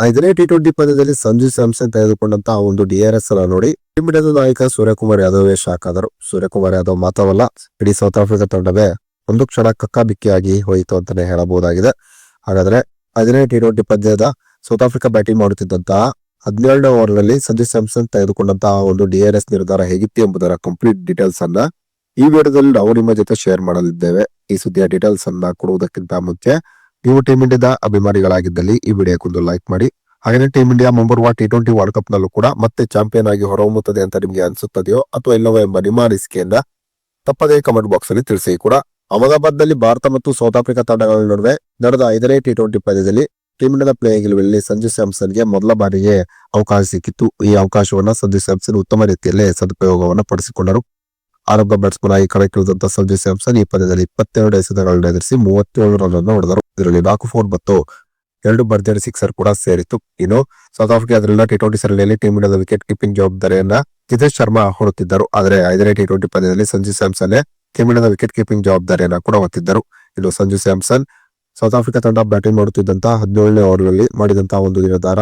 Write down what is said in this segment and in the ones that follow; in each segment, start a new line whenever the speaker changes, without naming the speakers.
ಐದನೇ ಟಿ20 ಪಂದ್ಯದಲ್ಲಿ ಸಂಜು ಸ್ಯಾಮ್ಸನ್ ತೆಗೆದುಕೊಂಡಂತಹ ಒಂದು ಡಿಆರ್ಎಸ್ ಅನ್ನ ನೋಡಿ ಟೀಮ್ ಇಂಡಿಯಾದ ನಾಯಕ ಸೂರ್ಯಕುಮಾರ್ ಯಾದವ್ ಶಾಕ್ ಆದರು. ಸೂರ್ಯಕುಮಾರ್ ಯಾದವ್ ಮಾತ್ರವಲ್ಲ, ಇಡೀ ಸೌತ್ ಆಫ್ರಿಕಾ ತಂಡವೇ ಒಂದು ಕ್ಷಣ ಕಕ್ಕಾಬಿಕ್ಕಿಯಾಗಿ ಹೋಯಿತು ಅಂತಾನೆ ಹೇಳಬಹುದಾಗಿದೆ. ಹಾಗಾದ್ರೆ ಐದನೇ ಟಿ20 ಪಂದ್ಯದ ಸೌತ್ ಆಫ್ರಿಕಾ ಬ್ಯಾಟಿಂಗ್ ಮಾಡುತ್ತಿದ್ದಂತಹ 17ನೇ ಓವರ್ನಲ್ಲಿ ಸಂಜು ಸ್ಯಾಮ್ಸನ್ ತೆಗೆದುಕೊಂಡಂತಹ ಒಂದು ಡಿಆರ್ಎಸ್ ನಿರ್ಧಾರ ಹೇಗಿತ್ತು ಎಂಬುದರ ಕಂಪ್ಲೀಟ್ ಡೀಟೇಲ್ಸ್ ಅನ್ನ ಈ ವಿಡಿಯೋದಲ್ಲಿ ನಾವು ನಿಮ್ಮ ಜೊತೆ ಶೇರ್ ಮಾಡಲಿದ್ದೇವೆ. ಈ ಸುದ್ದಿಯ ಡೀಟೇಲ್ಸ್ ಅನ್ನ ಕೊಡುವುದಕ್ಕಿಂತ ಮುಂಚೆ ನೀವು ಟೀಮ್ ಇಂಡಿಯಾದ ಅಭಿಮಾನಿಗಳಾಗಿದ್ದಲ್ಲಿ ಈ ವಿಡಿಯೋಕ್ಕೊಂದು ಲೈಕ್ ಮಾಡಿ. ಹಾಗೆ ಟೀಮ್ ಇಂಡಿಯಾ ಮುಂಬರುವ ಟಿ20 ವರ್ಲ್ಡ್ ಕಪ್ ನಲ್ಲೂ ಕೂಡ ಮತ್ತೆ ಚಾಂಪಿಯನ್ ಆಗಿ ಹೊರಹೊಮ್ಮುತ್ತದೆ ಅಂತ ನಿಮಗೆ ಅನಿಸುತ್ತದೆಯೋ ಅಥವಾ ಇಲ್ಲವೋ ಎಂಬ ನಿಮ್ಮ ಅನಿಸಿಕೆಯನ್ನ ತಪ್ಪದೇ ಕಮೆಂಟ್ ಬಾಕ್ಸ್ ಅಲ್ಲಿ ತಿಳಿಸಿ. ಕೂಡ ಅಹಮದಾಬಾದ್ ನಲ್ಲಿ ಭಾರತ ಮತ್ತು ಸೌತ್ ಆಫ್ರಿಕಾ ತಂಡಗಳ ನಡುವೆ ನಡೆದ ಐದನೇ ಟಿ20 ಪಂದ್ಯದಲ್ಲಿ ಟೀಮ್ ಇಂಡಿಯಾದ ಪ್ಲೇಯಿಂಗ್ ಗೆಲುವಿನಲ್ಲಿ ಸಂಜು ಸ್ಯಾಮ್ಸನ್ಗೆ ಮೊದಲ ಬಾರಿಗೆ ಅವಕಾಶ ಸಿಕ್ಕಿತ್ತು. ಈ ಅವಕಾಶವನ್ನ ಸಂಜು ಸ್ಯಾಮ್ಸನ್ ಉತ್ತಮ ರೀತಿಯಲ್ಲೇ ಸದುಪಯೋಗವನ್ನ ಪಡಿಸಿಕೊಂಡರು. ಆರಂಭ ಬ್ಯಾಟ್ಸ್ಮನ್ ಆಗಿ ಕಣಕ್ಕಿಳಿದಂತ ಸಂಜು ಸ್ಯಾಮ್ಸನ್ ಈ ಪಂದ್ಯದಲ್ಲಿ 22 ಎಸೆತಗಳನ್ನು ಎದುರಿಸಿ 37 ರನ್ ಅನ್ನು ಹೊಡೆದರು. ಇದರಲ್ಲಿ 4 4 ಮತ್ತು 2 ಭರ್ಜರಿ ಸಿಕ್ಸರ್ ಕೂಡ ಸೇರಿತ್ತು. ಇನ್ನು ಸೌತ್ ಆಫ್ರಿಕಾ ಅದರಿಂದ ಟಿ20 ಸರಣಿಯಲ್ಲಿ ಟೀಮ್ ಇಂಡಿಯಾದ ವಿಕೆಟ್ ಕೀಪಿಂಗ್ ಜವಾಬ್ದಾರಿಯನ್ನ ಜಿತೇಶ್ ಶರ್ಮಾ ಹೊರುತ್ತಿದ್ದರು. ಆದರೆ ಐದನೇ ಟಿ20 ಪಂದ್ಯದಲ್ಲಿ ಸಂಜು ಸ್ಯಾಮ್ಸನ್ ಟೀಮ್ ಇಂಡಿಯಾದ ವಿಕೆಟ್ ಕೀಪಿಂಗ್ ಜವಾಬ್ದಾರಿಯನ್ನ ಕೂಡ ಹೊತ್ತಿದ್ದರು. ಇನ್ನು ಸಂಜು ಸ್ಯಾಮ್ಸನ್ ಸೌತ್ ಆಫ್ರಿಕಾ ತಂಡ ಬ್ಯಾಟಿಂಗ್ ಮಾಡುತ್ತಿದ್ದಂತಹ 17ನೇ ಓವರ್ನಲ್ಲಿ ಮಾಡಿದಂತಹ ಒಂದು ನಿರ್ಧಾರ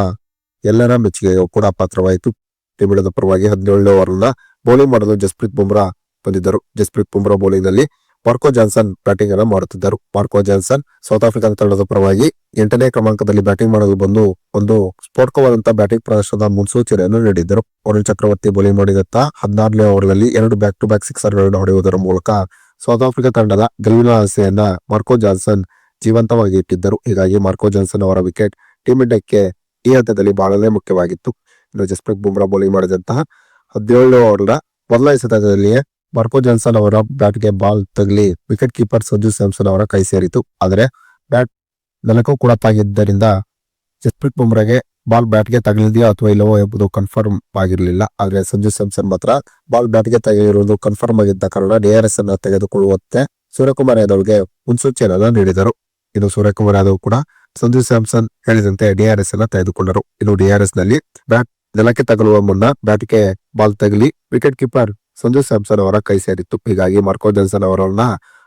ಎಲ್ಲರ ಮೆಚ್ಚುಗೆಗೂ ಕೂಡ ಪಾತ್ರವಾಯಿತು. ಟೀಮ್ ಇಂಡಿಯಾದ ಪರವಾಗಿ 17ನೇ ಓವರ್ನ ಬೌಲಿಂಗ್ ಮಾಡಲು ಜಸ್ಪ್ರೀತ್ ಬುಮ್ರಾ ಬಂದಿದ್ದರು. ಜಸ್ಪ್ರೀತ್ ಬುಮ್ರಾ ಬೌಲಿಂಗ್ ನಲ್ಲಿ ಮಾರ್ಕೋ ಜಾನ್ಸನ್ ಬ್ಯಾಟಿಂಗ್ ಅನ್ನು ಮಾಡುತ್ತಿದ್ದರು. ಮಾರ್ಕೋ ಜಾನ್ಸನ್ ಸೌತ್ ಆಫ್ರಿಕಾ ತಂಡದ ಪರವಾಗಿ 8ನೇ ಕ್ರಮಾಂಕದಲ್ಲಿ ಬ್ಯಾಟಿಂಗ್ ಮಾಡಲು ಬಂದು ಒಂದು ಸ್ಫೋಟಕವಾದಂತಹ ಬ್ಯಾಟಿಂಗ್ ಪ್ರದರ್ಶನದ ಮುನ್ಸೂಚನೆಯನ್ನು ನೀಡಿದ್ದರು. ವರುಣ್ ಚಕ್ರವರ್ತಿ ಬೌಲಿಂಗ್ ಮಾಡಿದಂತ 16ನೇ ಓವರ್ನಲ್ಲಿ 2 ಬ್ಯಾಕ್ ಟು ಬ್ಯಾಕ್ ಸಿಕ್ಸರ್ ಗಳನ್ನು ಹೊಡೆಯುವುದರ ಮೂಲಕ ಸೌತ್ ಆಫ್ರಿಕಾ ತಂಡದ ಗೆಲುವಿನ ಆಸೆಯನ್ನ ಮಾರ್ಕೋ ಜಾನ್ಸನ್ ಜೀವಂತವಾಗಿ ಇಟ್ಟಿದ್ದರು. ಹೀಗಾಗಿ ಮಾರ್ಕೋ ಜಾನ್ಸನ್ ಅವರ ವಿಕೆಟ್ ಟೀಮ್ ಇಂಡಿಯಾಕ್ಕೆ ಈ ಹಂತದಲ್ಲಿ ಬಹಳನೇ ಮುಖ್ಯವಾಗಿತ್ತು. ಇನ್ನು ಜಸ್ಪ್ರೀತ್ ಬುಮ್ರಾ ಬೌಲಿಂಗ್ ಮಾಡಿದಂತಹ 17ನೇ ಓವರ್ನ ಮೊದಲ ಎಸೆತದಲ್ಲಿಯೇ ಮಾರ್ಕೋ ಜಾನ್ಸನ್ ಅವರ ಬ್ಯಾಟ್ಗೆ ಬಾಲ್ ತಗಲಿ ವಿಕೆಟ್ ಕೀಪರ್ ಸಂಜು ಸ್ಯಾಮ್ಸನ್ ಅವರ ಕೈ ಸೇರಿತು. ಆದರೆ ಬ್ಯಾಟ್ ನೆಲಕ್ಕೂ ಕೂಡ ತಾಗಿದ್ದರಿಂದ ಜಸ್ಪ್ರೀತ್ ಬುಮ್ರಾಗೆ ಬಾಲ್ ಬ್ಯಾಟ್ಗೆ ತಗಲಿದೆಯೋ ಅಥವಾ ಇಲ್ಲವೋ ಎಂಬುದು ಕನ್ಫರ್ಮ್ ಆಗಿರಲಿಲ್ಲ. ಆದ್ರೆ ಸಂಜು ಸ್ಯಾಮ್ಸನ್ ಮಾತ್ರ ಬಾಲ್ ಬ್ಯಾಟ್ಗೆ ತಗಲಿರುವುದು ಕನ್ಫರ್ಮ್ ಆಗಿದ್ದ ಕಾರಣ ಡಿಆರ್ಎಸ್ ಅನ್ನ ತೆಗೆದುಕೊಳ್ಳುವಂತೆ ಸೂರ್ಯಕುಮಾರ್ ಯಾದವ್ಗೆ ಮುನ್ಸೂಚನೆಯನ್ನ ನೀಡಿದರು. ಇನ್ನು ಸೂರ್ಯಕುಮಾರ್ ಯಾದವ್ ಕೂಡ ಸಂಜು ಸ್ಯಾಮ್ಸನ್ ಹೇಳಿದಂತೆ ಡಿಆರ್ಎಸ್ ಅನ್ನ ತೆಗೆದುಕೊಂಡರು. ಇನ್ನು ಡಿಆರ್ಎಸ್ ನಲ್ಲಿ ಬ್ಯಾಟ್ ನೆಲಕ್ಕೆ ತಗಲುವ ಮುನ್ನ ಬ್ಯಾಟ್ಗೆ ಬಾಲ್ ತಗಲಿ ವಿಕೆಟ್ ಕೀಪರ್ ಸಂಜು ಸ್ಯಾಮ್ಸನ್ ಅವರ ಕೈ ಸೇರಿತ್ತು. ಹೀಗಾಗಿ ಮಾರ್ಕೋ ಜಾನ್ಸನ್ ಅವರನ್ನ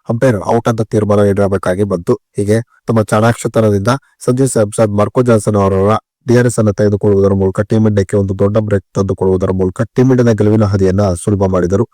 ಅಂಪೈರ್ ಔಟ್ ಅಂತ ತೀರ್ಮಾನ ನೀಡಬೇಕಾಗಿ ಬಂತು. ಹೀಗೆ ತಮ್ಮ ಚಾಣಾಕ್ಷತನದಿಂದ ಸಂಜು ಸ್ಯಾಮ್ಸನ್ ಮಾರ್ಕೋ ಜಾನ್ಸನ್ ಅವರ ಡಿಆರ್ಎಸ್ ಅನ್ನು ತೆಗೆದುಕೊಳ್ಳುವುದರ ಮೂಲಕ ಟೀಮ್ ಇಂಡಿಯಾಕ್ಕೆ ಒಂದು ದೊಡ್ಡ ಬ್ರೇಕ್ ತಂದುಕೊಳ್ಳುವುದರ ಮೂಲಕ ಟೀಮ್ ಇಂಡಿಯಾದ ಗೆಲುವಿನ ಹಾದಿಯನ್ನ ಸುಲಭ ಮಾಡಿದರು.